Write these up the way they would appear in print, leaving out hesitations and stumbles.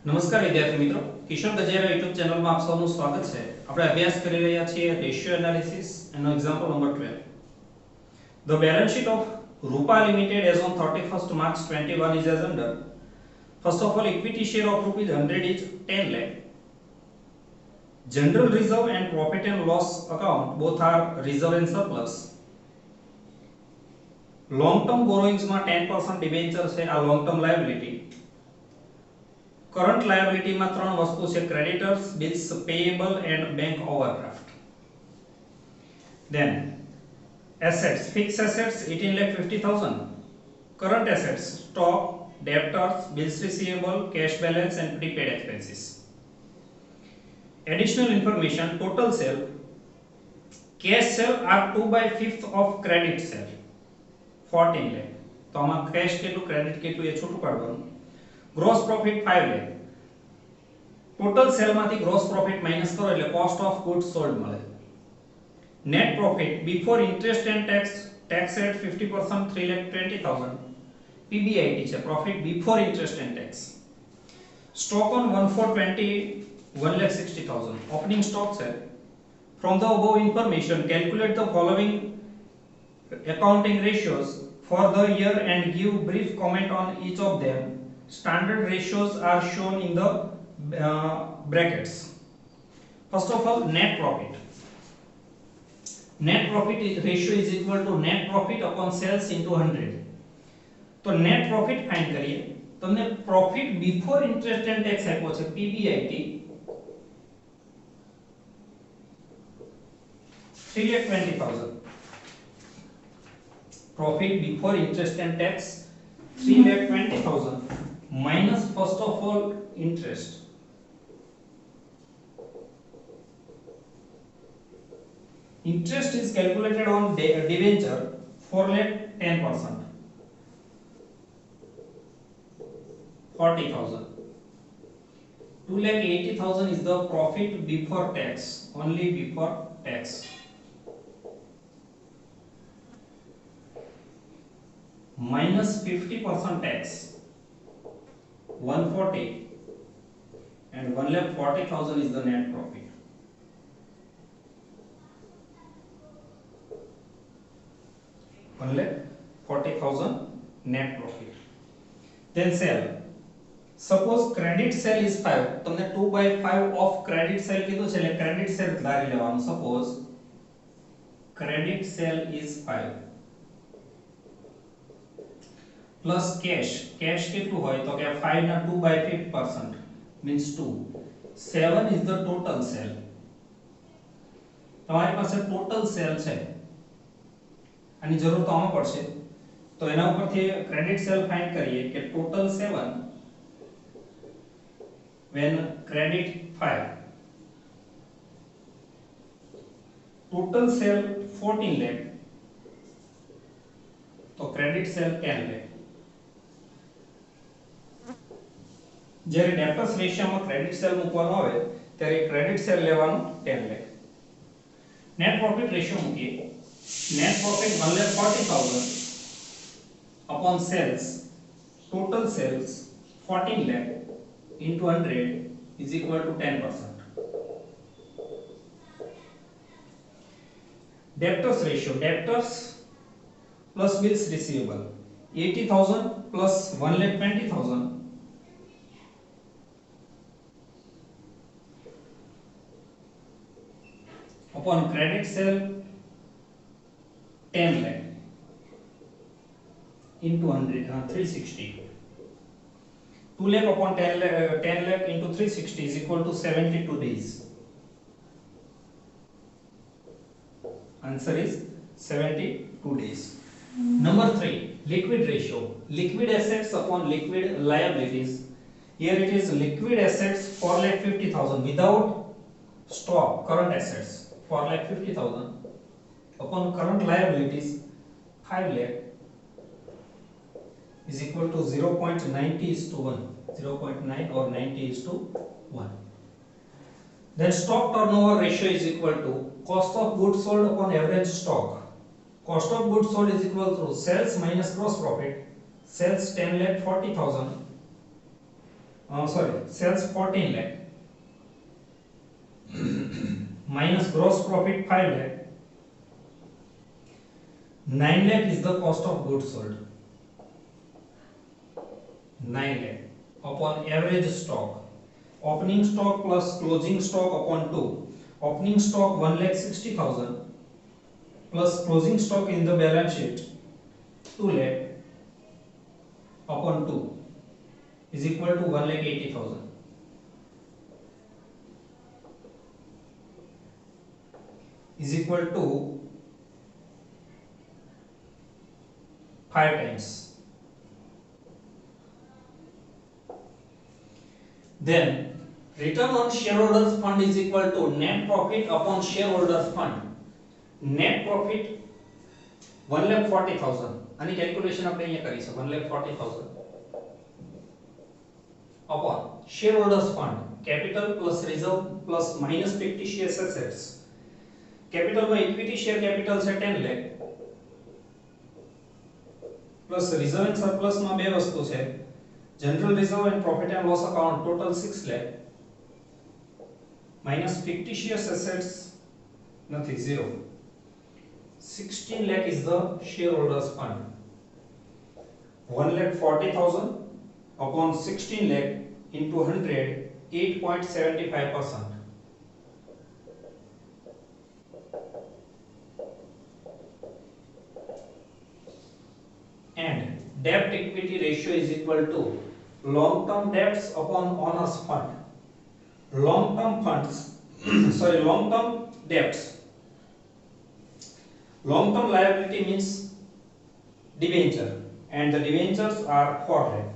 નમસ્કાર વિદ્યાર્થી મિત્રો, કિશન ગજેરા યુટ્યુબ ચેનલમાં આપ સૌનું સ્વાગત છે. આપણે અભ્યાસ કરી રહ્યા છીએ રેશિયો એનાલિસિસ એનો example number 12. The balance sheet of Rupa Limited as on 31st March 21 is as under. First of all, equity share of rupees 100 is 10 lakh. General reserve and profit and loss account both are reserve and surplus. Long term borrowings માં 10% debenture છે, આ long term liability. Current liability में ત્રણ વસ્તુ છે, creditors, bills payable and bank overdraft. Then assets, fixed assets 18,50,000, current assets stock, debtors, bills receivable, cash balance and prepaid expenses. Additional information, total sale, cash sale are 2/5 of credit sale 14 lakh. તો આમાં cash કેટલું credit કેટલું એ છૂટું પાડવાનું. Gross profit 5 lakh. Total sale मांथी gross profit minus करो એટલે कॉस्ट ऑफ गुड्स सोल्ड મળે. Net profit before interest and tax at 50% 3,20,000. PBIT છે profit before interest and tax. Stock on 1420 1,60,000. Opening stock है. From the above information calculate the following accounting ratios for the year and give brief comment on each of them. Standard ratios are shown in the brackets. First of all, net profit. Net profit ratio is equal to net profit upon sales into 100. तो net profit find करिए. तुमने profit before interest and tax આપ્યો છે PBIT 3,20,000. Profit before interest and tax 3,20,000. minus first of all interest. Interest is calculated on debenture 4,10%, 40,000. 2,80,000 is the profit before tax, only before tax. Minus 50% tax 140 and 1,40,000 is the net profit. Only 40,000 net profit. Then sale. Suppose credit sale is 5. तुमने 2/5 of credit sale कीधुं છે એટલે credit sale ધારી લેવાનું. Suppose credit sale is 5 plus cash. Cash કેટલું હોય તો કે 5 ના 2/5% means 2. 7 is the total sale. તમારી પાસે total sale છે, આની જરૂર તો આમાં પડશે. તો એના ઉપરથી ક્રેડિટ સેલ ફાઇન્ડ કરીએ કે total 7 when credit 5. total sale 14 lakh તો credit sale 10 lakh. જ્યારે ડેપ્ટર્સ રેશિયોમાં ક્રેડિટ સેલ મૂકવાનો આવે ત્યારે ક્રેડિટ સેલ લેવાનું 10 લાખ. નેટ પ્રોફિટ રેશિયો મૂકીએ. Net profit 1,40,000 upon sales, total sales 14 lakh into 100 is equal to 10%. Debtors ratio, debtors plus bills receivable 80,000 plus 1,20,000 upon credit sale 10 lakh into 100 360. 2 lakh upon 10 lakh into 360 is equal to 72 days. Answer is 72 days. Number 3, liquid ratio. Liquid assets upon liquid liabilities. Here it is liquid assets 4,50,000 without stock, current assets 4,50,000 upon current liabilities 5 lakh is equal to 0.90:1, 0.9 or 90:1. Then stock turnover ratio is equal to cost of goods sold upon average stock. Cost of goods sold is equal to sales minus gross profit. Sales 10,40,000 sales 14 lakh minus gross profit 5 lakh. 9 lakh is the cost of goods sold. 9 lakh upon average stock. Opening stock plus closing stock upon 2. Opening stock 1,60,000 plus closing stock in the balance sheet 2 lakh upon 2 is equal to 1,80,000. Is equal to 5 times. Then return on shareholders fund is equal to net profit upon shareholders fund. Net profit 1,40,000. આની calculation આપણે અહીંયા કરી છે 1,40,000 upon shareholders fund. Capital plus reserve plus minus fictitious assets. Capital માં equity share capital છે 10 lakh plus reserve and surplus માં બે વસ્તુ છે general reserve and profit and loss account total 6 lakh minus fictitious assets nothing 0. 16 lakh is the shareholders fund. 1,40,000 upon 16 lakh into 100 8.75%. And debt equity ratio is equal to long term debts upon owners fund. Long term funds long term debts. Long term liability means debenture and the debentures are 4 lakh.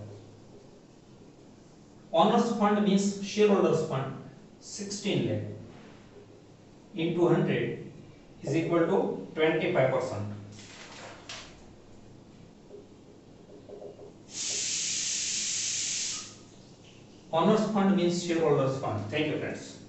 Owners fund means shareholders fund 16 lakh into 100 is equal to 25%. Owners fund means shareholders fund. Thank you, friends.